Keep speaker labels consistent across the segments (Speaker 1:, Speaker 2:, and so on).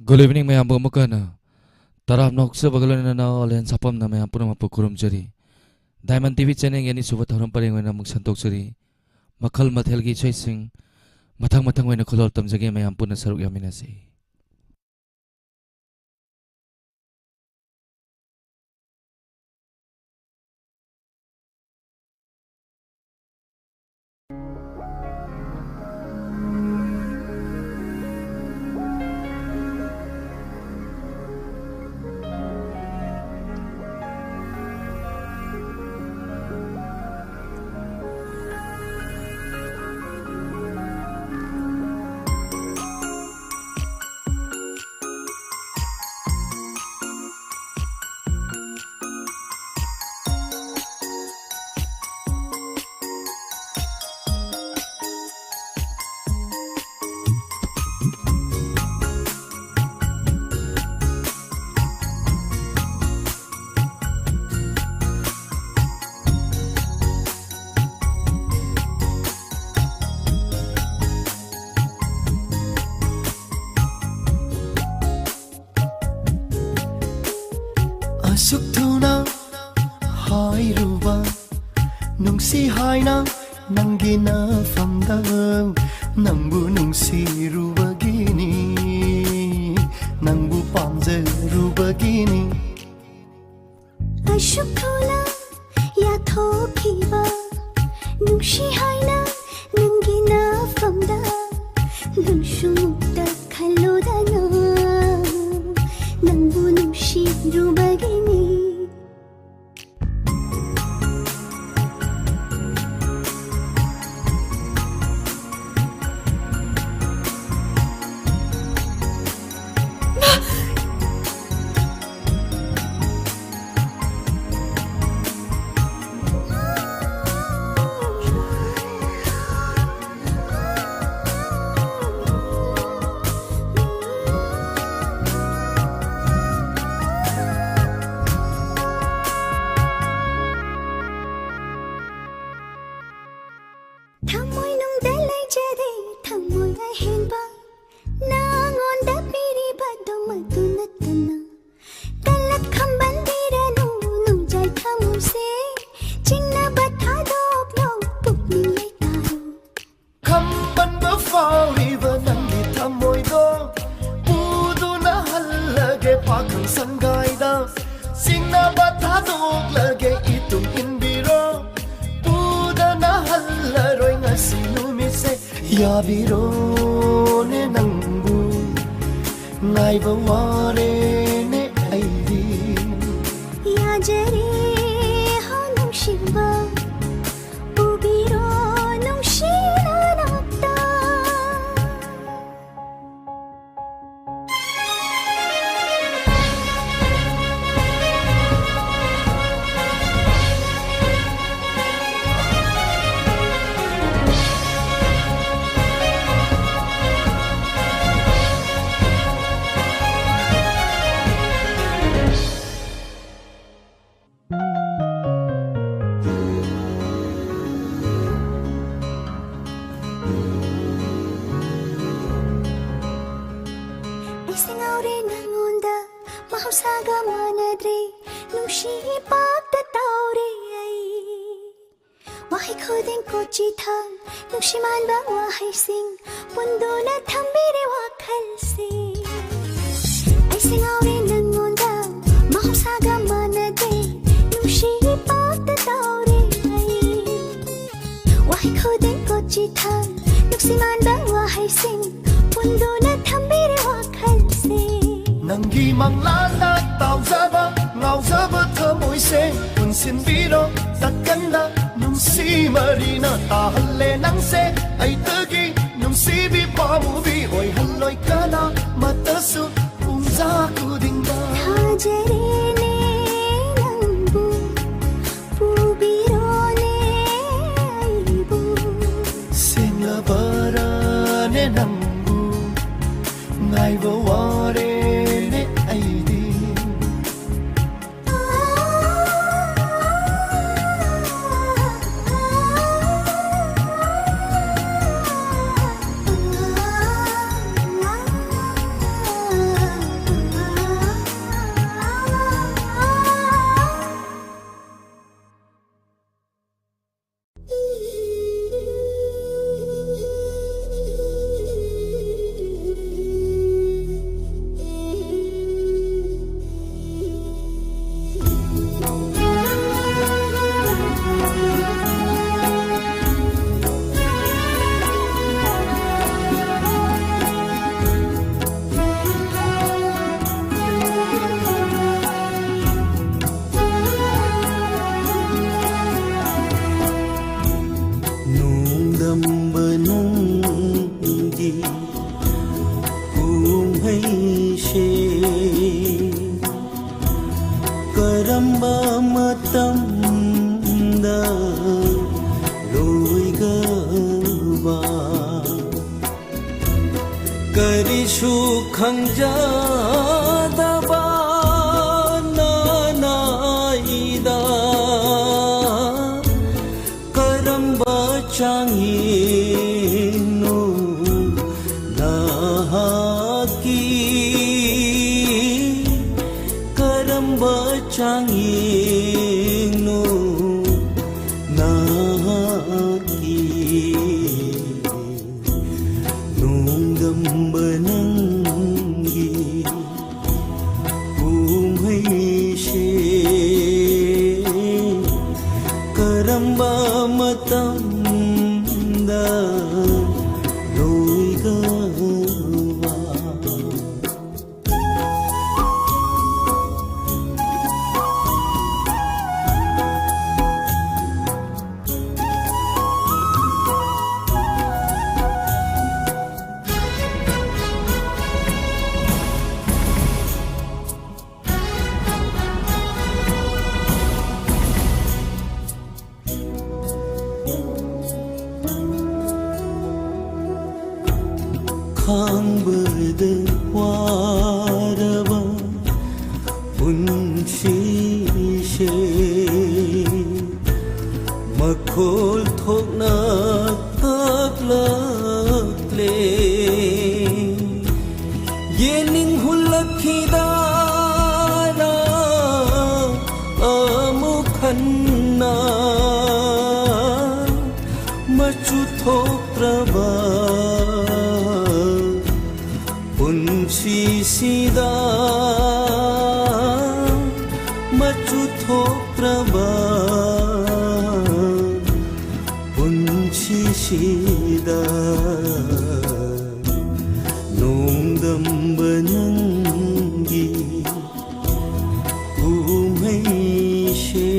Speaker 1: Good evening, mayam bumukana. Taraf noksa bagalan na olen sapam na mayam punang mapukurum jari. Diamond TV channel yani subat haram paring wena mung santok jari. Makhal Mathel gi choi sing mathang mathang wena kholol tam jage mayam punna saruk yamina se.
Speaker 2: Asuk thuna hai ruba nungsi hai na nangina famda nangbu nungsi ruba gini nangbu pamje ruba gini
Speaker 3: Asuk thuna ya thokiba nungsi hai na nangina famda nungshumukta khalodana nangbu nungsi ruba gini Thamoy nung dalay jade thamoy ay henba nangon da piri bado madunat kana talat khambandira nung jai thamoy se chinna batha dok no pukni lay taro
Speaker 2: khamban ba fauriba nangi thamoi do pudu na hallage pakhang sangai da singna batha dok lage itung inbiro puda na hallaroi ngasi numise yabiro ne nangbu ngai ba ware ne aidi
Speaker 3: ya jare ha nung shiva ubiro nung shina nakta Isingaure nangonda mahausaga manadre nungshi pagta taure ai wahi khodeng kochi thang nungshi man ba wahi sing pundo na thambire wakhal se Isingaure nangonda mahausaga manadre nungshi pagta taure ai wahi khodeng kochi thang nungshi man ba wahi sing pundo na thambire wakhal se
Speaker 2: nangi manglana tauzaba ngauzaba thamoi se punsin biro takkanna nungsi marina tahalle nangse ai tagi nungsi bi pamu bi oi halloi kana matasu umza kudinga
Speaker 3: Hajare ne nangbu pubiro ne aibu
Speaker 2: singla bara ne nambu ngai bo ware ne aidi
Speaker 4: ꯅꯣꯡꯗꯝꯕ ꯅꯪꯒꯤ ꯀꯨꯝꯍꯩꯁꯦ ꯀꯔꯝꯕ ꯃꯇꯝꯗ ꯂꯣꯏꯒꯕ ꯀꯔꯤꯁꯨ ꯈꯪꯖꯗꯕ 나나이다 그럼바 장인노 나하기 그럼바 장인노 나하기 농담바능기 karamba matamda loigawa 강버드 와라바 분시시 마콜 톡나 탑락레 예닝 훌라키다라 아무칸나 마추 톡트라바 puncisida machu thokraba puncisida 농담바능기 umhaishe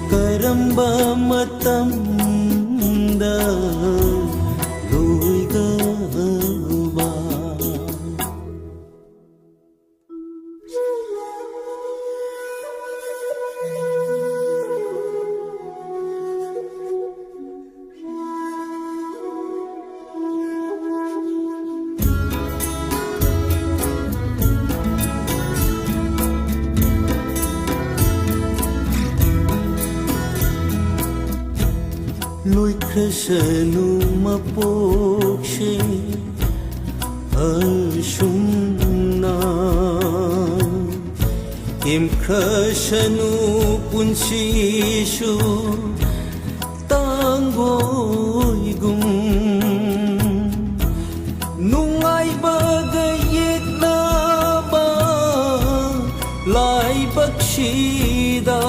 Speaker 4: karamba matamda loigawa loikrasanu mapokshe ashumna imkrasanu punsishu tangoigum nungai bagayek na ba lai bakshida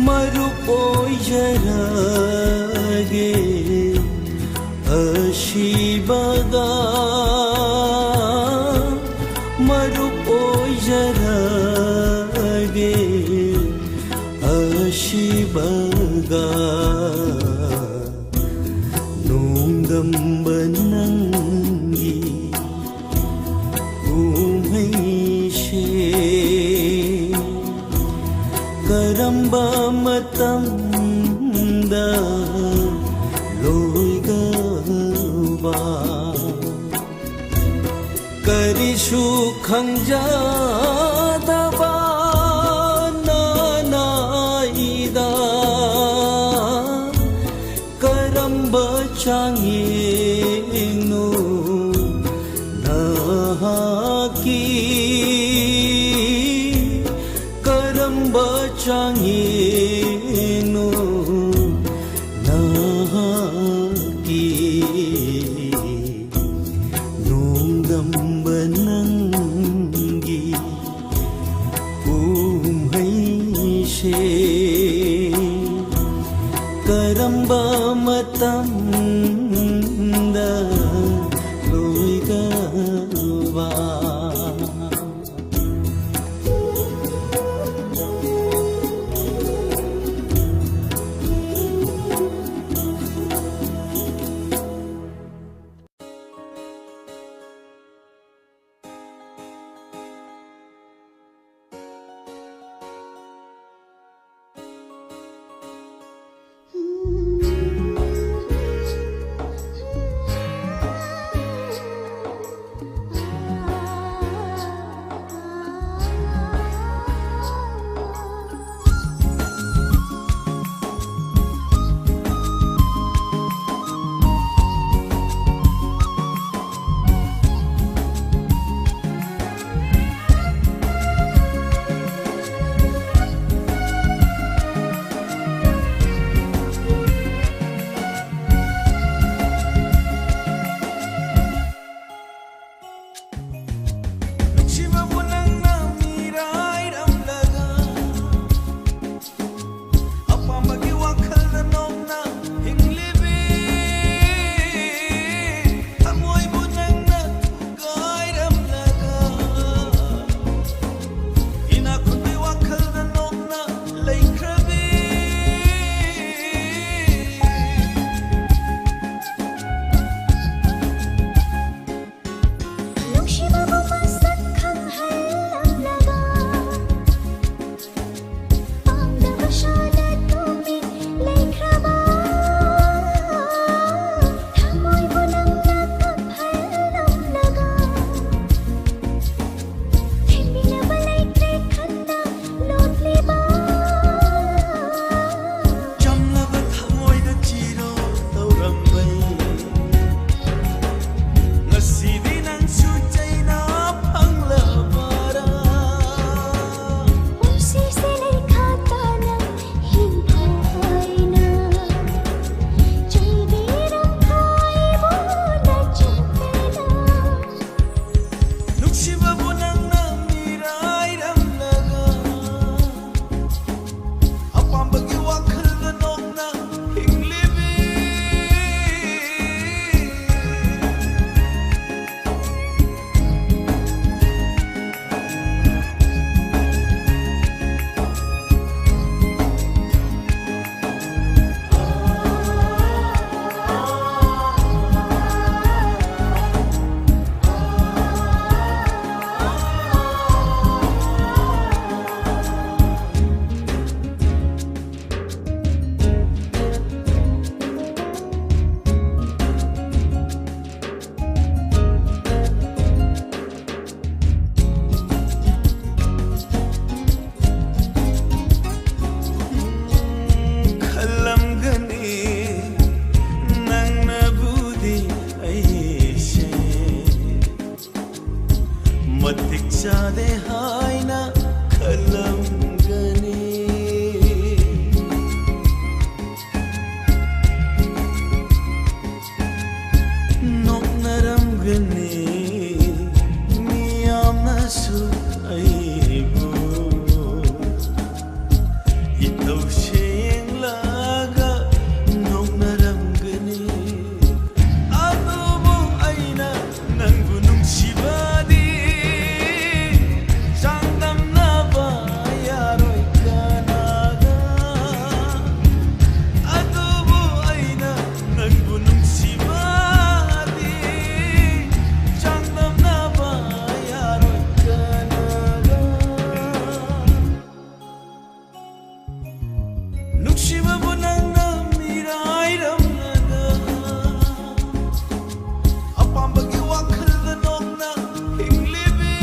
Speaker 4: marupoy jarage ashibaga marupoy jarage ashibaga 농담바능기 umhaishe karamba matamda loigawa karisu khangjadaba nanaida karamba changino nahaki karamba changino nahaki 농담바능기 umhaishe karamba matamda loigawa ꯅꯨꯡꯁꯤꯕꯕꯨ ꯅꯪꯅ ꯃꯤꯔꯥꯏꯔꯝꯂꯒ ꯑꯄꯥꯝꯕꯒꯤ ꯋꯥꯈꯜꯗ ꯅꯣꯛꯅ ꯍꯤꯡꯂꯤꯕꯤ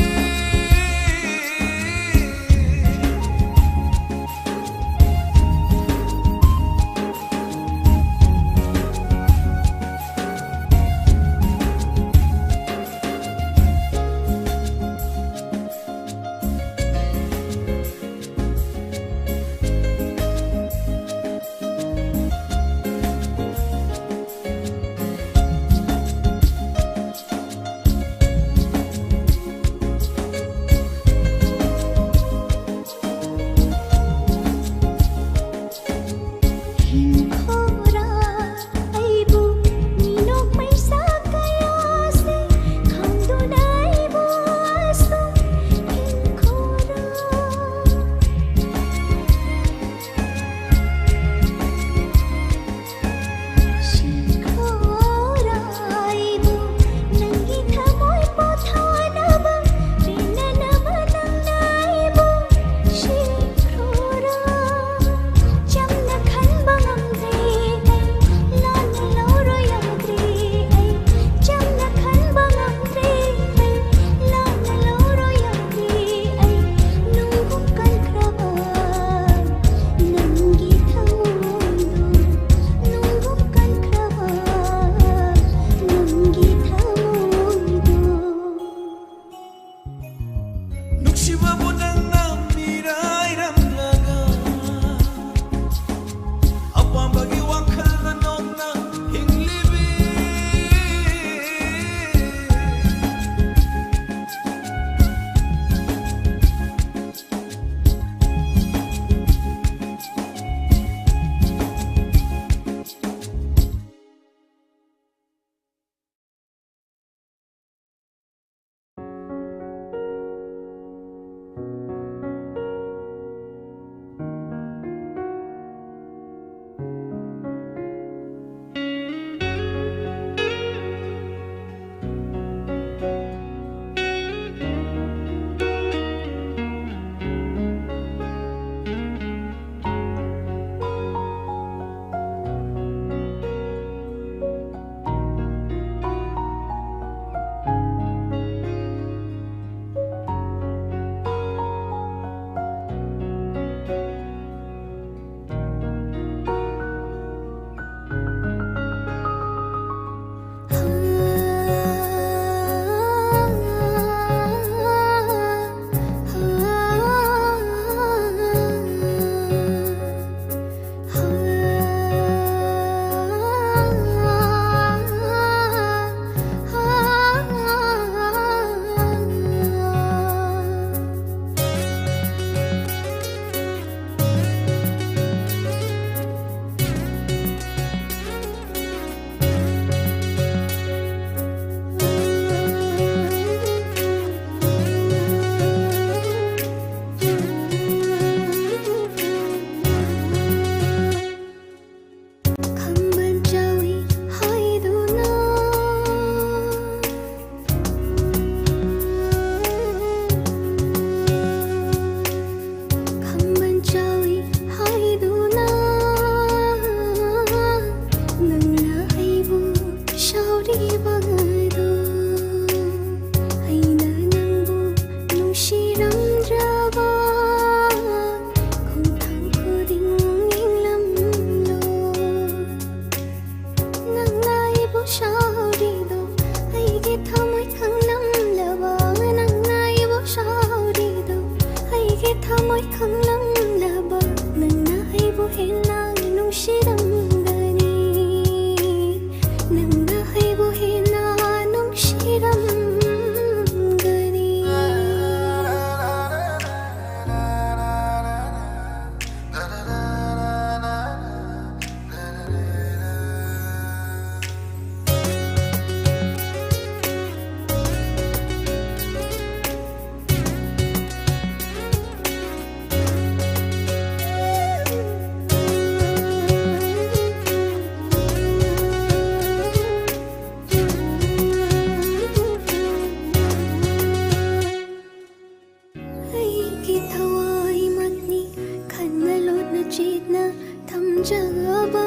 Speaker 3: ꯊꯝꯖꯕ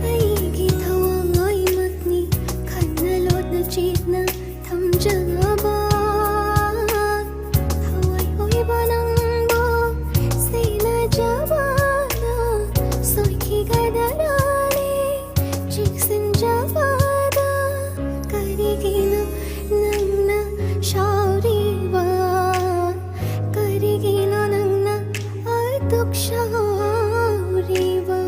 Speaker 3: ꯑꯩꯒꯤ ꯊꯋꯥꯏꯃꯛꯅꯤ ꯈꯟꯅ ꯂꯣꯠꯅ ꯆꯦꯠꯅ ꯊꯝꯖꯕ ꯊꯋꯥꯏ ꯑꯣꯏꯕ ꯅꯪꯕꯨ ꯁꯦꯟꯅꯖꯕꯅ ꯁꯣꯏꯈꯤꯒꯗꯔꯥꯅꯤ ꯆꯦꯛꯁꯤꯟꯖꯕꯗ ꯀꯔꯤꯒꯤꯅꯣ ꯅꯪꯅ ꯁꯥꯎꯔꯤꯕ ꯀꯔꯤꯒꯤꯅꯣ ꯅꯪꯅ ꯑꯗꯨꯛ ꯁꯥꯎꯔꯤꯕ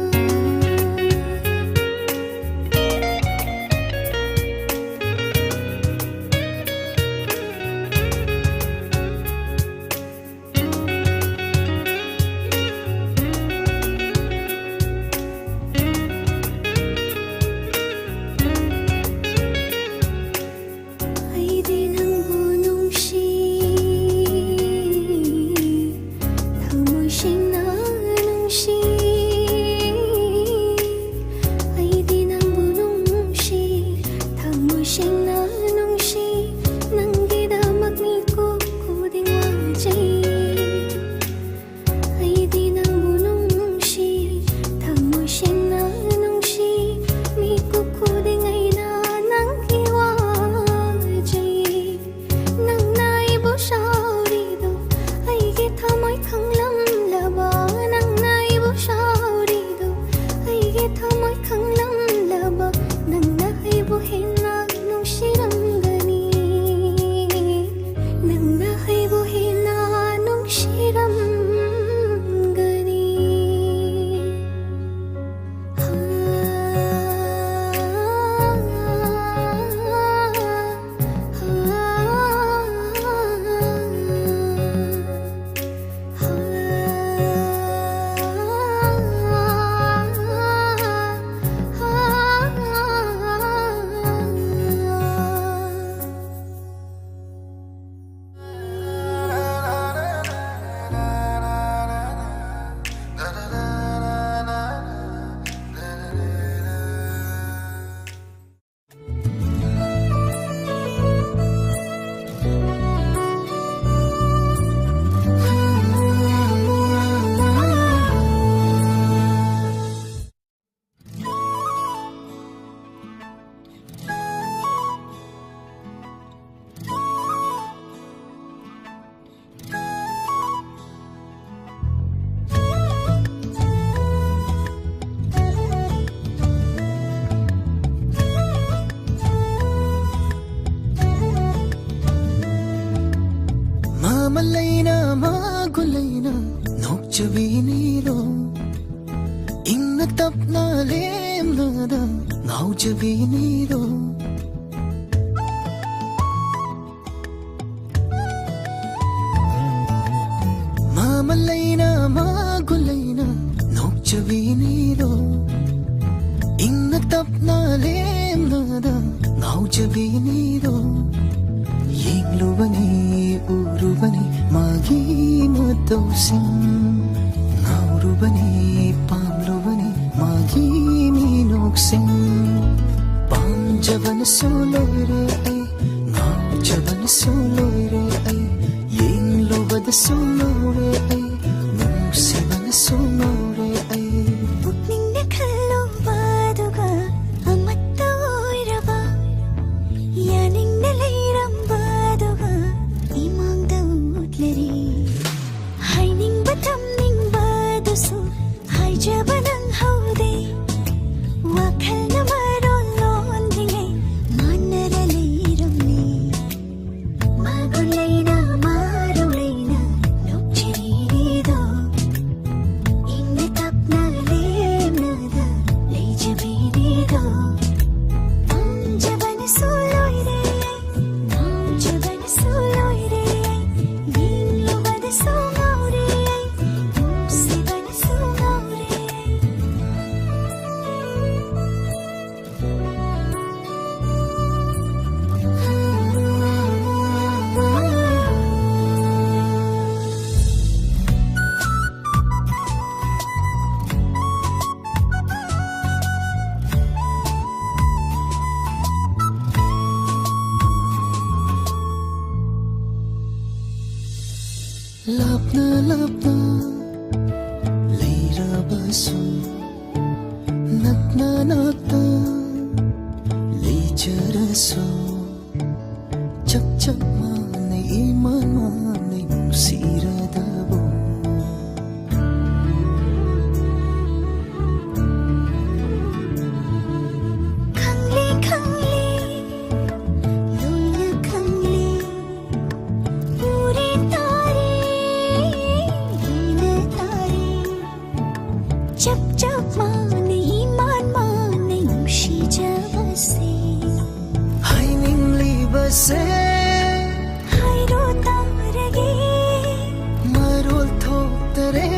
Speaker 3: ꯑꯩꯗꯤ ꯅꯪꯕꯨ ꯅꯨꯡꯁꯤ ꯊꯃꯣꯏ ꯁꯦꯡꯅ ꯅꯨꯡꯁꯤ ꯑꯩꯗꯤ ꯅꯪꯕꯨ ꯅꯨꯡꯁꯤ ꯊꯃꯣꯏ ꯁꯦꯡꯅ ꯅꯨꯡꯁꯤ ꯅꯪꯒꯤꯗꯃꯛ ꯃꯤꯀꯨꯞ ꯈꯨꯗꯤꯡ ꯋꯥꯖꯩ ꯑꯩꯗꯤ ꯅꯪꯕꯨ ꯅꯨꯡꯁꯤ ꯊꯃꯣꯏ ꯁꯦꯡꯅ ꯅꯨꯡꯁꯤ ꯃꯤꯀꯨꯞ ꯈꯨꯗꯤꯡ ꯑꯩꯅ ꯅꯪꯒꯤ ꯋꯥꯖꯩ ꯅꯪꯅ ꯑꯩꯕꯨ ꯁꯥꯎꯔꯤꯗꯣ ꯑꯩꯒꯤ ꯊꯃꯣꯏ ꯈꯪꯂꯝꯂꯕ ꯅꯪꯅ ꯑꯩꯕꯨ ꯁꯥꯎꯔꯤꯗꯣ ꯑꯩꯒꯤ ꯊꯃꯣꯏ ꯈꯪꯂꯝꯂꯕ ꯅꯪꯅ ꯑꯩꯕꯨ ꯍꯦꯟꯅ ꯅꯨꯡꯁꯤꯔꯝꯒꯅꯤ ꯅꯪꯅ ꯑꯩꯕꯨ ꯍꯦꯟꯅ ꯅꯨꯡꯁꯤꯔꯝꯒꯅꯤ
Speaker 2: Mamalena magulena nokchabiniro Inna tapna lemnada ngauchabiniro Mamalena magulena nokchabiniro Inna tapna lemnada ngauchabiniro Yenglubani urubani magi matausin Naurubani pamlubani magi minoksin Pamjaban suloire ay Naujaban suloire ay Yenglubad sulore ay Nusiban sulore ay
Speaker 3: ꯄꯨꯛꯅꯤꯡ ꯅꯈꯜꯂꯨꯕꯗꯨꯒ ꯑꯃꯠꯇ ꯑꯣꯏꯔꯕ ꯌꯥꯅꯤꯡꯅ ꯂꯩꯔꯝꯕꯗꯨꯒ ꯏꯃꯥꯡꯗ ꯎꯠꯂꯔꯤ ꯍꯥꯏꯅꯤꯡꯕ ꯊꯝꯅꯤꯡꯕꯗꯨꯁꯨ ꯍꯥꯏꯖꯕ ꯅꯪꯍꯧꯗꯦ ꯋꯥꯈꯜꯅ ꯃꯔꯣꯜ ꯂꯣꯟꯗ꯭ꯔꯤꯉꯩ ꯃꯥꯟꯅꯔ ꯂꯩꯔꯝꯃꯤ ꯃꯥꯒꯨꯟ ꯂꯩꯅ ꯃꯥꯔꯧ ꯂꯩꯅ
Speaker 2: lapna leirabasu nakna nakta leijarasu chak chak manai iman manai nusiradabo
Speaker 3: khangli khangli loina khangli puri tare loina tare chap chap mane iman mane nushi jabase
Speaker 2: haining libase
Speaker 3: hairo tarage
Speaker 2: marol thotare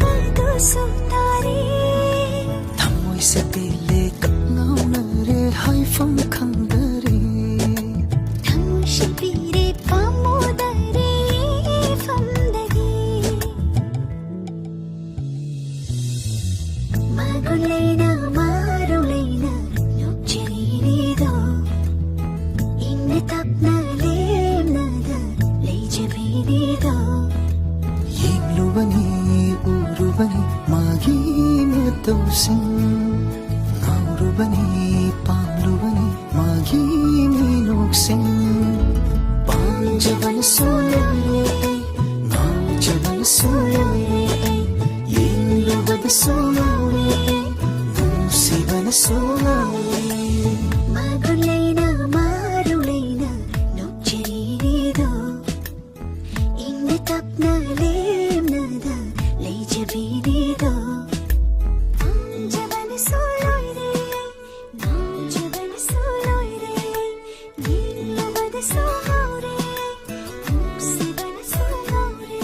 Speaker 3: pardo sutare
Speaker 2: thamoi se pele kapnaunare haifam khangdare
Speaker 3: thamushi pire pamodare famdage magulaina marulaina lokchirido inne tapna lemnada leijabirido
Speaker 2: yinglubani urubani magi matausin naurubani pamlubani magi minoksin panjaban solare naujaban solare yinglubad solare nusiban solare
Speaker 3: magulaina marulaina lokchirido inne tapna lemnada leijabirido jaban soloire jaban soloire yillobad solore siban solore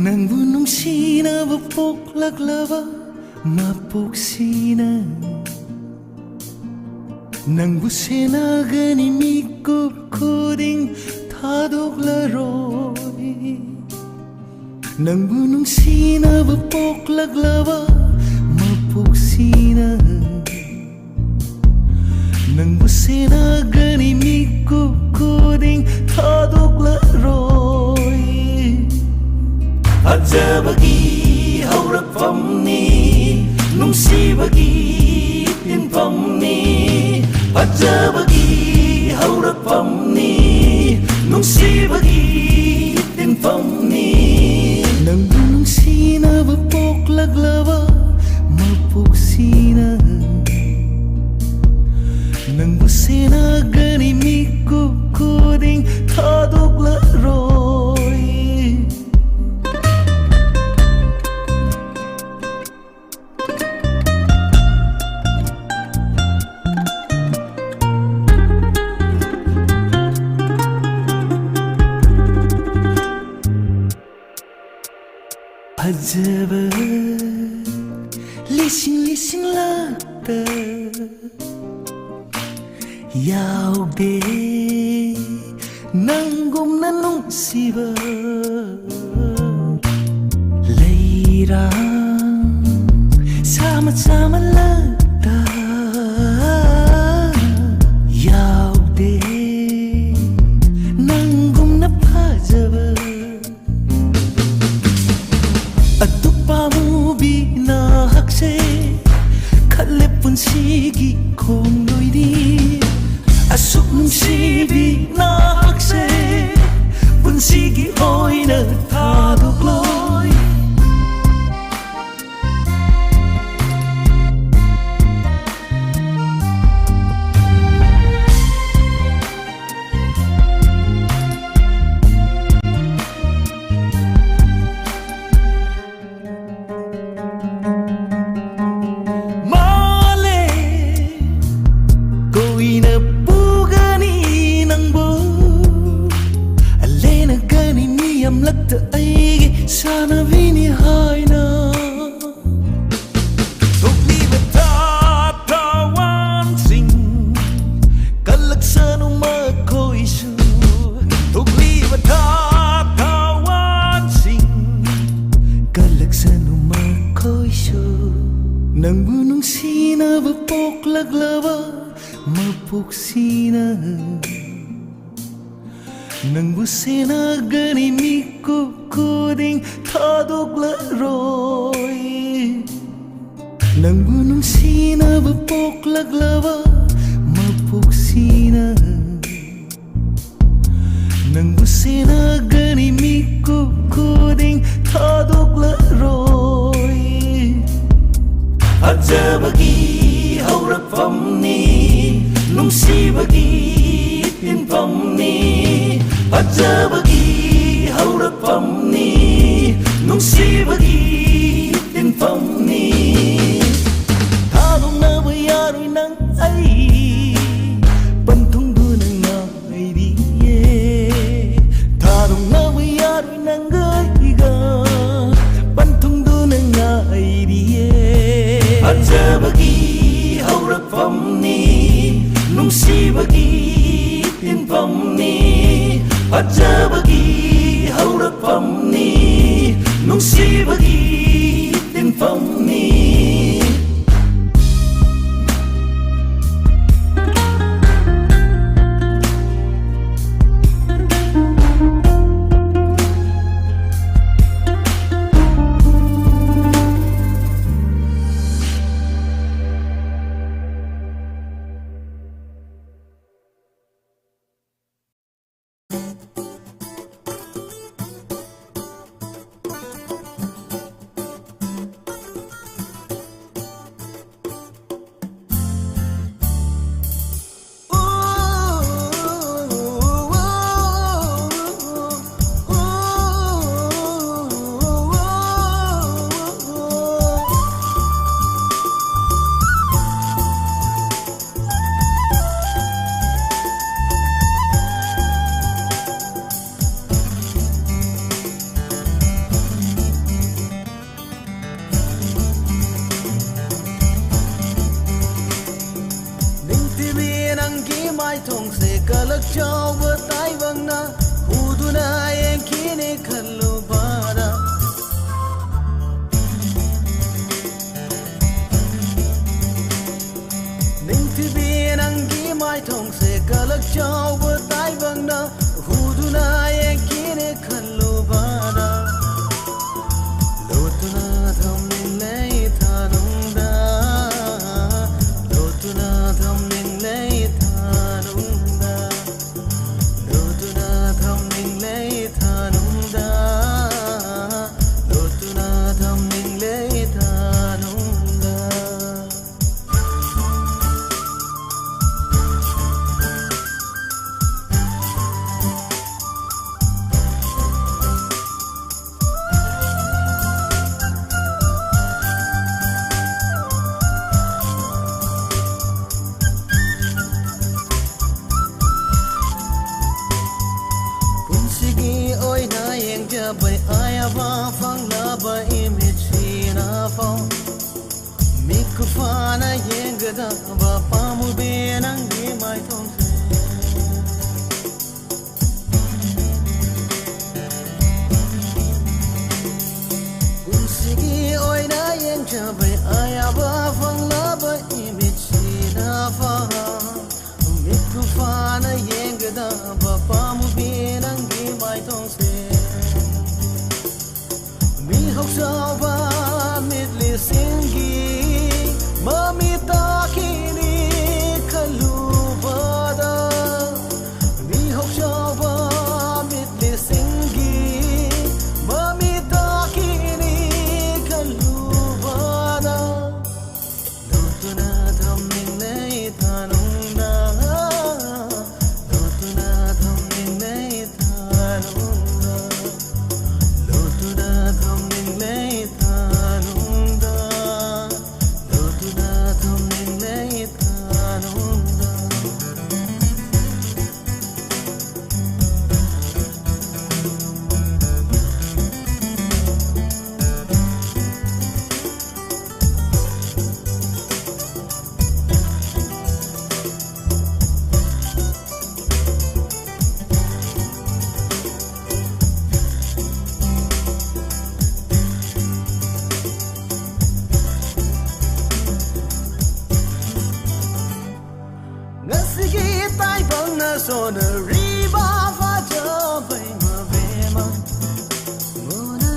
Speaker 2: Nangbu nungsinaba poklaglaba mapuksina Nangbu senagani mikup kuding thadoklaroi Nangbu nungsinaba poklaglaba mapuksina Nangbu senagani mikup kuding thadoklaroi Ajabagi haurakfamni nungsibagi tinfamni Ajabagi haurakfamni nungsibagi tinfamni Nangbu nungsinaba poklaglaba mapuksina Nangbu senagani mikup kuding thadoklaroi Ajaba lising lakta Yaude nangum nanung siba Leirang sama-sama lakta Yaude nangum napajaba Atupamu binahakse Kalep punsigi kong loidi Asuk nungsibi nahakse Punsigi hoy na tadokloy nungsinaba poklaglaba mapuksina Nangbu senagani mikup kuding thadoklaroi Nangbu nungsinaba poklaglaba mapuksina Nangbu senagani mikup kuding thadoklaroi Ajabagi haurakfamni nungsibagi tinfamni Ajabagi haurakfamni nungsibagi tinfamni Thadoknaba yaroi nang ai panthungdu nangna airiye Thadoknaba yaroi nang gaiga panthungdu nangna airiye Ajabagi haurakfamni nungsibagi tinfamni Ajabagi haurakfamni nungsibagi tinfamni son riba fa jo bai ma be ma Mona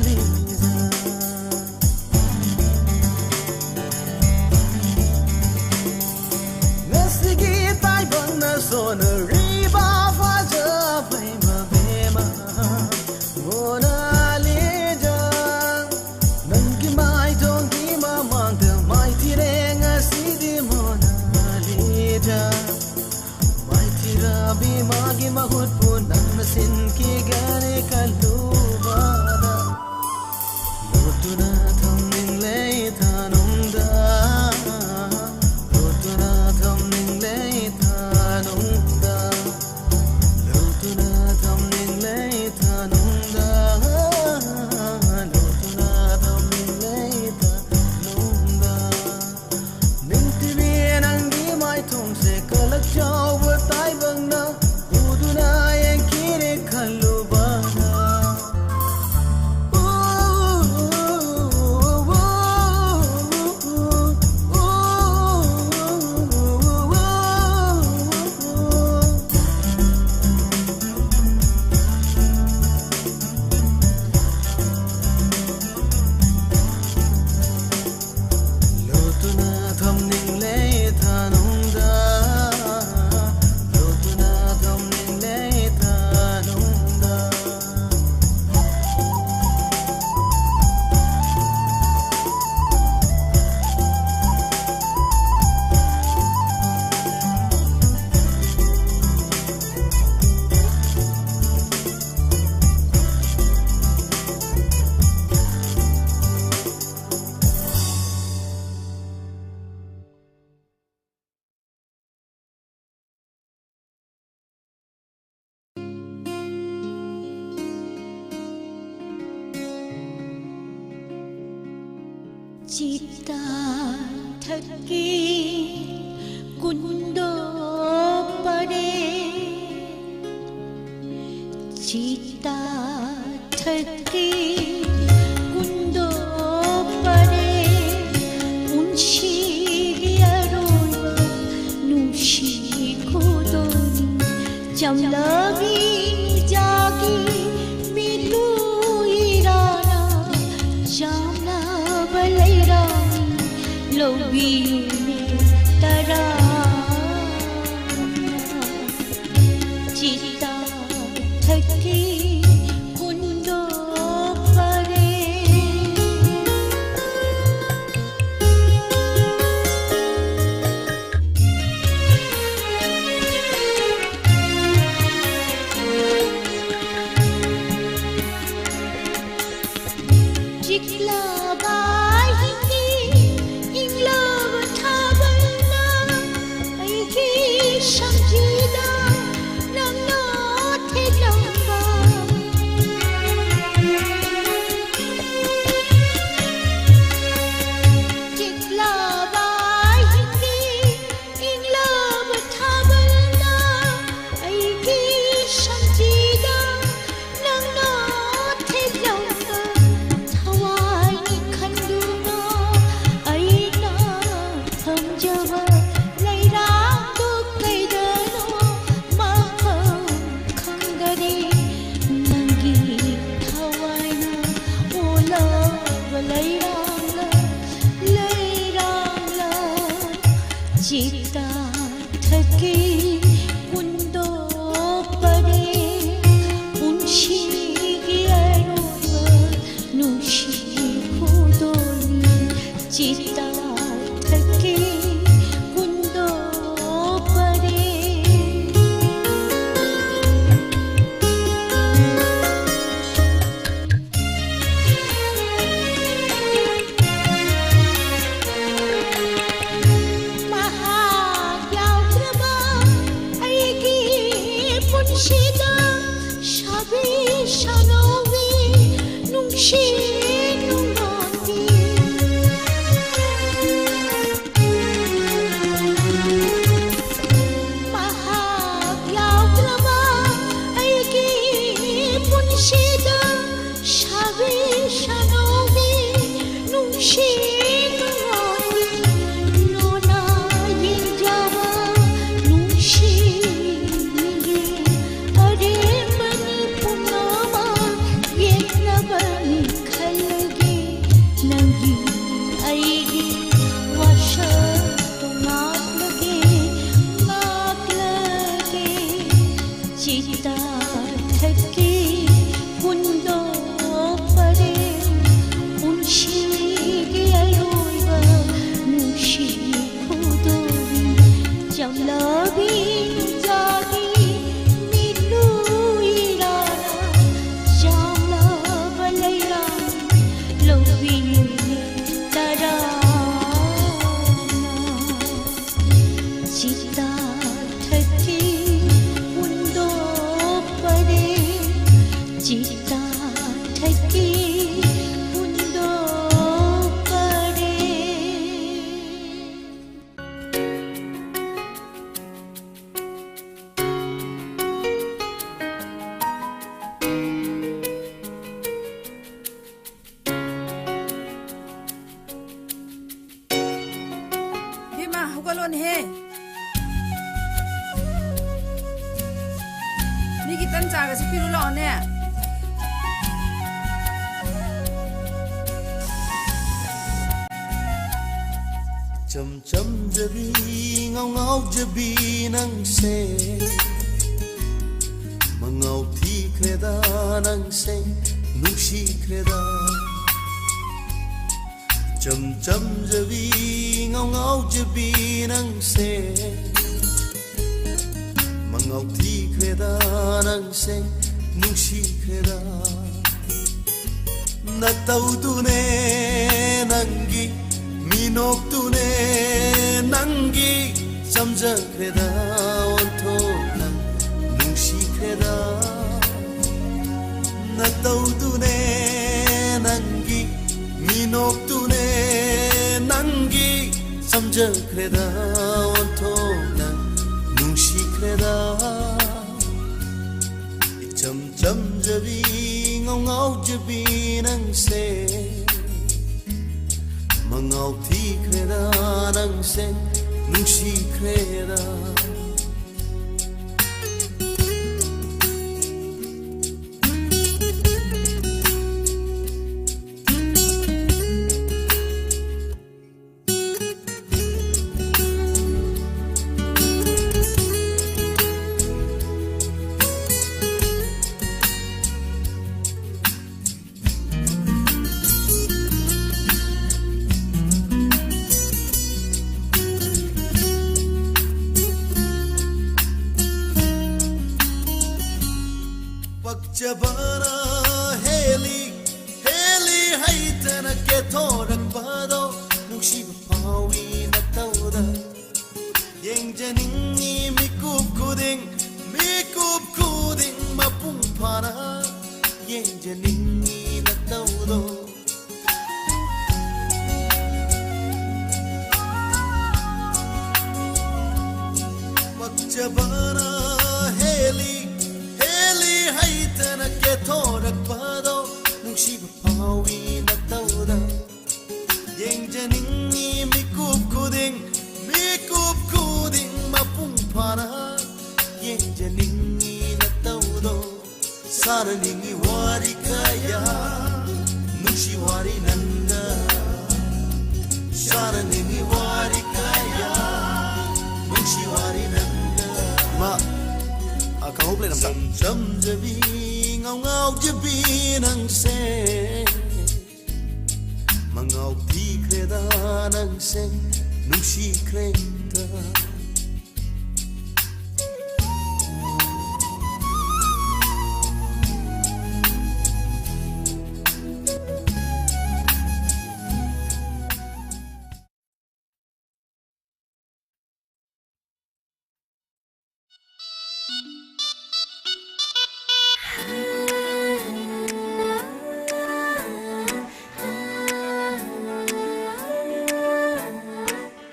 Speaker 2: Lisa Nasigi tai bang son riba fa jo bai ma be ma Mona Lisa Nangi mai dong ki ma mang de mai ti re nga si di Mona Lisa Rabi magi mahut pun nang sin ki gane kalubada Lotuna thamning lei thanum da Lotuna thamning lei thanum da Lotuna thamning lei thanum da Lotuna thamning lei thanum da Minti bi nang di mai thong se kalak jaw tai bang na uduna yang kire kalubana Lotuna thamning lei thanum da Lotuna thamning lei thanum da
Speaker 3: Cita thaki kundo pare Cita thaki kundo pare Unshi giarona nushi kodoni Jamlagi jagi milu irana Jamla balairani lobiyune tara Cita thaki kundo pare Chikla bahini inglo thabana aiki shamjida nangno thilamba Chikla bahini inglo thabana aiki shamjida nangno thilamba Cita thaki kundo pare unshi giarona nushi kodoni Cita thaki kundo pare Makhal
Speaker 5: lon he ni ki tan cha ga si piru lo ne
Speaker 2: chầm chầm jabi ngao ngao jabi nang se mangau thi kreda nang se nushi kreda chầm chầm jabi ngao ngao jabi nang se mangau thi kreda nang se nushi kreda na tau tu ne nangi minok tu ne nangi samja kreda onto nang nushi kreda na tau tu ne nangi minok tu ne nangi samja kreda onto nang nushi kreda cham cham jabi ngao ngao jabi nang se mangau thi kreda nang se nushi kreda Jabana heli heli haitana ke thorak bado nushi pawi na tauda yeng janingi mikup kuding mapung para yeng janingi na taudo Jabana heli haitana ke thorak bado nushi pawi na tauda yeng janingi mikup kuding mapung para yeng janingi na taudo saraningi wari kaya nushi wari nanga saraningi wari kaya nushi wari nanga ma Kau boleh nampak jam jabi ngau ngau jabi nang se mangau thi kreda nang se nushi kreda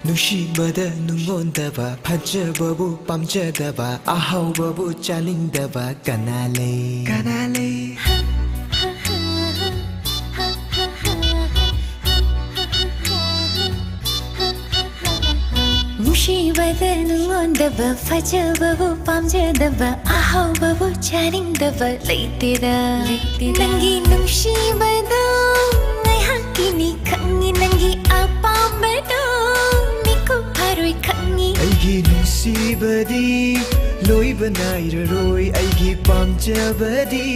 Speaker 6: 누시마다 눈온다봐 파져보고 빰져다봐 아하우보고 잘린다봐 까날레
Speaker 3: 누시마다 눈온다봐 파져보고 빰져다봐 아하우보고 잘린다봐 레이티다 난기 누시마다 나이 하기니 강이 난기 아빠메다
Speaker 6: aigi nusibadi loi banairaroi aigi pamjabadi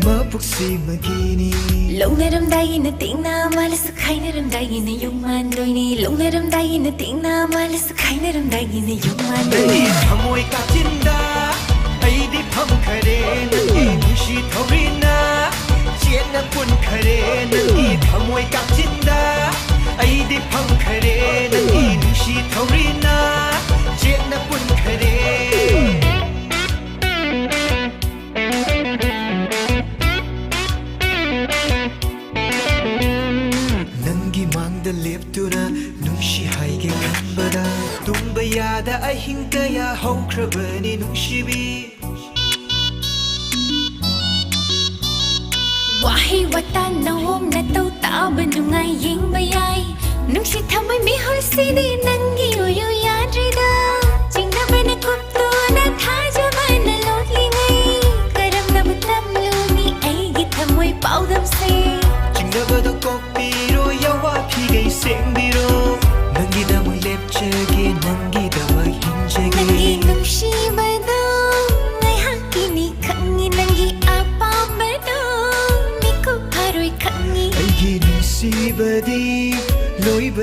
Speaker 6: mapuksi magini
Speaker 3: longnaram daina tingna malas khainaram daina yungman doini longnaram daina tingna malas khainaram daina yungman
Speaker 6: doi thamoi katinda aidi pham khare nani nushi thorina chena pun khare nani thamoi katinda aidi pham khare nani nushi thorina chena pun khare nangi mangda leptuna nushi haige khambada tumba yada ahin kaya haukrabani nushibi
Speaker 3: wahi wata nawom na tau ta banungai yeng bayai nungsi thamai mi hol sidi nangi uyu yai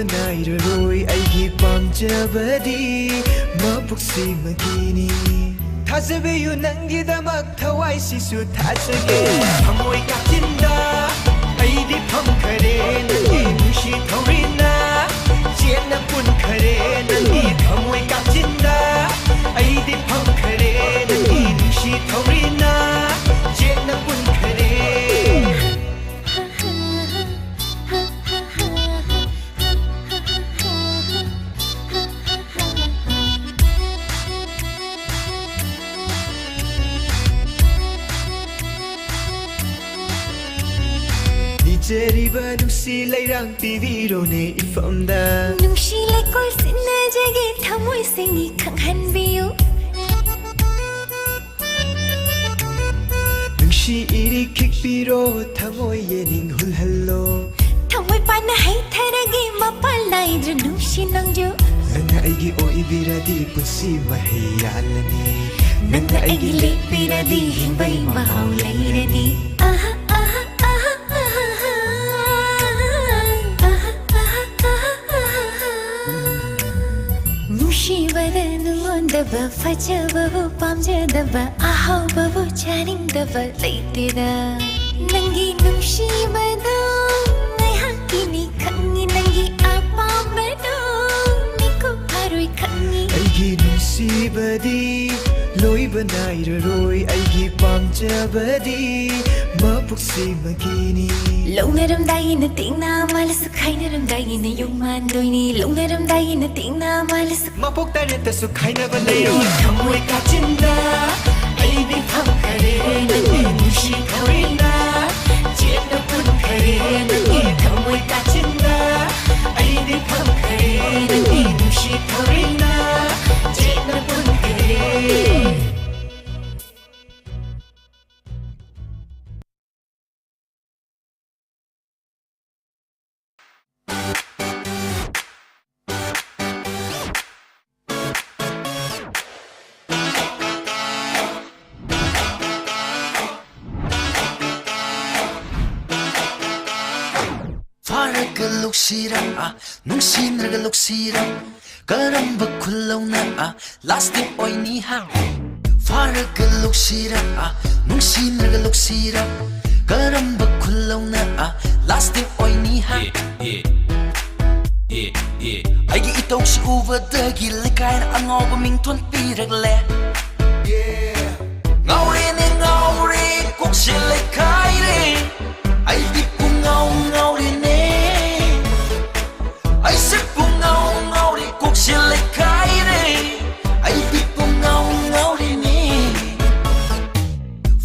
Speaker 6: ꯂꯣꯏꯕ ꯅꯥꯏꯔꯔꯣꯏ ꯑꯩꯒꯤ ꯄꯥꯝꯖꯕꯗꯤ ꯃꯄꯨꯛꯁꯤꯃꯒꯤꯅꯤ ꯊꯥꯖꯕꯤꯌꯨ ꯅꯪꯒꯤꯗꯃꯛ ꯊꯋꯥꯏꯁꯤꯁꯨ ꯊꯥꯖꯒꯦ ꯊꯃꯣꯏ ꯀꯥꯆꯤꯟꯗ ꯑꯩꯗꯤ ꯐꯝꯈꯔꯦ ꯅꯪꯒꯤ ꯅꯨꯡꯁꯤ ꯊꯧꯔꯤꯅ ꯆꯦꯠꯅ ꯄꯨꯟꯈꯔꯦ ꯅꯪꯒꯤ ꯊꯃꯣꯏ ꯀꯥꯆꯤꯟꯗ ꯑꯩꯗꯤ ꯐꯝꯈꯔꯦ ꯅꯪꯒꯤ ꯅꯨꯡꯁꯤ ꯊꯧꯔꯤꯅ ꯆꯦꯠꯅ ꯄꯨꯟꯈꯔꯦ ꯅꯤꯖꯔꯤꯕ ꯅꯨꯡꯁꯤ ꯂꯩꯔꯥꯡ ꯄꯤꯕꯤꯔꯣꯅꯦ 이밤다
Speaker 3: ꯅꯨꯡꯁꯤ ꯂꯩꯀꯣꯜ ꯁꯤꯟꯅꯖꯒꯦ ꯊꯃꯣꯏ ꯁꯦꯡꯏ ꯈꯪꯍꯟꯕꯤꯌꯨ
Speaker 6: ꯅꯨꯡꯁꯤ 이리 킥비로ꯊꯃꯣꯏ 예닝 훌hallo
Speaker 3: ꯊꯃꯣꯏ ꯄꯥꯟꯅ ꯍꯩꯊꯔꯒꯦ ꯃꯄꯥꯟ ꯅꯥꯏꯗ꯭ꯔ ꯅꯨꯡꯁꯤ ꯅꯪꯖꯨ
Speaker 6: ꯅꯪꯅ ꯑꯩꯒꯤ ꯑꯣꯏꯕꯤꯔꯗꯤ ꯄꯨꯟꯁꯤ ꯃꯍꯩ ꯌꯥꯜꯂꯅꯤ
Speaker 3: ꯅꯪꯅ ꯑꯩꯒꯤ ꯂꯦꯞꯄꯤꯔꯗꯤ ꯍꯤꯡꯕꯩ ꯃꯍꯥꯎ ꯂꯩꯔꯅꯤ ꯅꯨꯡꯁꯤꯕꯗ ꯅꯉꯣꯟꯗꯕ ꯐꯖꯕꯕꯨ ꯄꯥꯝꯖꯗꯕ ꯑꯍꯥꯎꯕꯕꯨ ꯆꯥꯅꯤꯡꯗꯕ ꯂꯩꯇꯦꯗ ꯅꯪꯒꯤ ꯅꯨꯡꯁꯤꯕꯗꯣ ꯉꯥꯏꯍꯥꯛꯀꯤꯅꯤ ꯈꯪꯉꯤ ꯅꯪꯒꯤ ꯑꯄꯥꯝꯕꯗꯣ ꯃꯤꯀꯨꯞ ꯐꯥꯔꯣꯏ ꯈꯪꯉꯤ
Speaker 6: ꯑꯩꯒꯤ ꯅꯨꯡꯁꯤꯕꯗꯤ ꯂꯣꯏꯕ ꯅꯥꯏꯔꯔꯣꯏ ꯑꯩꯒꯤ ꯄꯥꯝꯖꯕꯗꯤ ꯃꯄꯨꯛꯁꯤꯃꯒꯤꯅꯤ
Speaker 3: ꯂꯧꯅꯔꯝꯗꯥꯏꯒꯤꯅ ꯇꯦꯡꯅ ꯃꯥꯜꯂꯁꯨ ꯈꯥꯏꯅꯔꯝꯗꯥꯏꯒꯤꯅ ꯌꯣꯡ ꯃꯥꯟꯗꯣꯏꯅꯤ ꯂꯧꯅꯔꯝꯗꯥꯏꯒꯤꯅ ꯇꯦꯡꯅ ꯃꯥꯜꯂꯁꯨ
Speaker 6: ꯃꯄꯣꯛ ꯇꯔꯦꯠꯇꯁꯨ ꯈꯥꯏꯅꯕ ꯂꯩꯔꯣꯏ ꯊꯃꯣꯏ ꯀꯥꯆꯤꯟꯗ ꯑꯩꯗꯤ ꯐꯝꯈꯔꯦ ꯅꯪꯒꯤ ꯅꯨꯡꯁꯤ ꯊꯧꯔꯤꯅ ꯆꯦꯠꯅ ꯄꯨꯟꯈꯔꯦ ꯅꯪꯒꯤ ꯊꯃꯣꯏ ꯀꯥꯆꯤꯟꯗ ꯑꯩꯗꯤ ꯐꯝꯈꯔꯦ ꯅꯪꯒꯤ ꯅꯨꯡꯁꯤ ꯊꯧꯔꯤꯅ ꯆꯦꯠꯅ ꯄꯨꯟꯈꯔꯦ
Speaker 7: 파르게 룩시라 농신르게 룩시라 까람바 쿨라우나 라스틱 오이니하 파르게 룩시라 농신르게 룩시라 까람바 쿨라우나 라스틱 오이니하 아이기 이따 혹시 우버더기 레카이나 앙어바 밍톤 삐르글레 ngau리네 ngau리 꼭시 레카이레 아이디 ngau리네 ai sức buông ngau đi cuộc chiến lấy cái đi ai biết buông ngau đi nè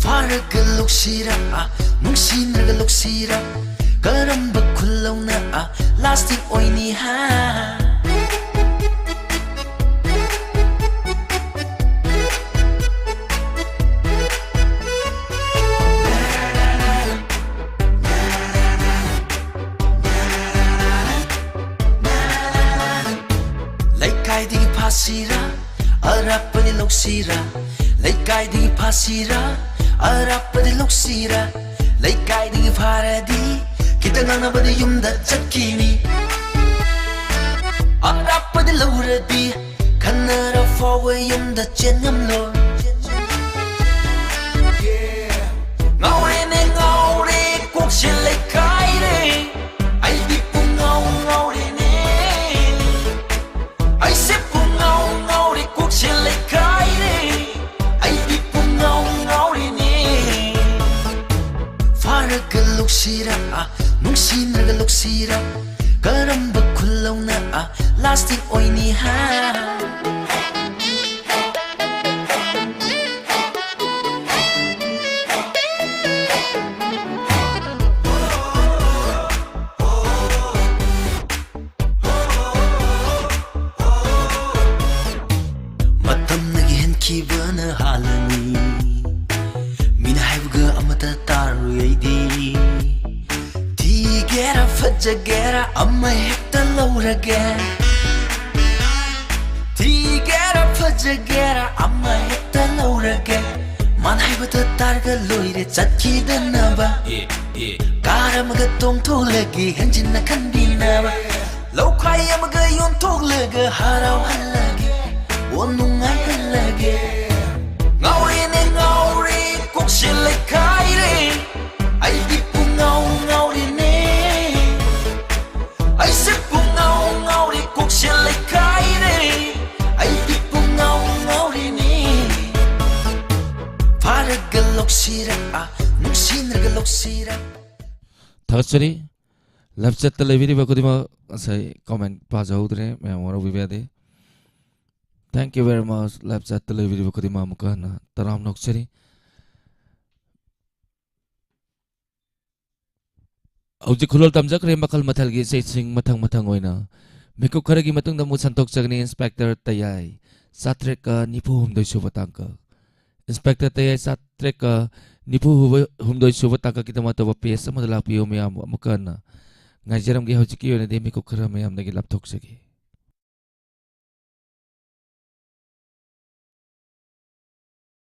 Speaker 7: phá ra cái lúc xí ra nung xin ra cái lúc xí ra cái đâm bực khul lâu na lasting oi ni ha Pasira, arapa di luksira, laikai di pasira, arapa di luksira, laikai di paradi, kita ngana badi yumda chakini, arapa di luradi, kanara forward yumda chengamlo. Ngauri ne ngauri, kokshi laikai ne, ai di pung ngauri ne, ai sep cuộc chiến lấy cái đi ai đi cùng ngau đi nè phá ra cái lúc xí ra nung xin ra cái lúc xí ra cái đâm bực khul lâu na lasting oi ni ha Kibana halani Mina haibuga amata taru yaidi Tigera fajagera amma hekta lauraga Tigera fajagera amma hekta lauraga Man haibata targa loire chatkida naba Karamaga tong tolagi hanjina kandinaba ꯂꯧꯈꯥꯏ ꯑꯃꯒ ꯌꯣꯟꯊꯣꯛꯂꯒ ꯍꯔꯥꯎꯍꯜꯂꯒꯦ ꯑꯣ ꯅꯨꯡꯉꯥꯏꯍꯜꯂꯒꯦ ꯉꯥꯎꯔꯦꯅꯦ ꯉꯥꯎꯔꯦ ꯀꯣꯛꯁꯦ ꯂꯩꯈꯥꯏꯔꯦ ꯑꯩꯗꯤ ꯄꯨꯡꯉꯥꯎ ꯉꯥꯎꯔꯦꯅꯦ ꯑꯩꯁꯦ ꯄꯨꯡꯉꯥꯎ ꯉꯥꯎꯔꯦ ꯀꯣꯛꯁꯦ ꯂꯩꯈꯥꯏꯔꯦ ꯑꯩꯗꯤ ꯄꯨꯡꯉꯥꯎ ꯉꯥꯎꯔꯦꯅꯦ ꯐꯥꯔꯒ ꯂꯧꯁꯤꯔ ꯅꯨꯡꯁꯤꯅꯔꯒ ꯂꯧꯁꯤꯔ
Speaker 1: थागतचरी लेफ्ट चेट लेबिरिबा खुदिमा असै कमेंट पाजाउद्रे मैम वरा विबेदे thank you very much left चेट लेबिरिबा खुदिमा मुकाना तराम नोक्चरी औजि खुलोल तमजक्रे मखल मथल गी सेसिंग मथंग मथंग ओइना मिकु खरगी मतुंग दमु संतोक जगनी इंस्पेक्टर तयाई सात्रे का निपु हुमदोइ सुबा तांका इंस्पेक्टर तयाई सात्रे का निपु हुमदोइ सुबा तांका कितमा तब पेस अमदा लापियो मैम मुकाना ngajaram gi hojiki yone de miku khara ma'am दगी लापथोक सके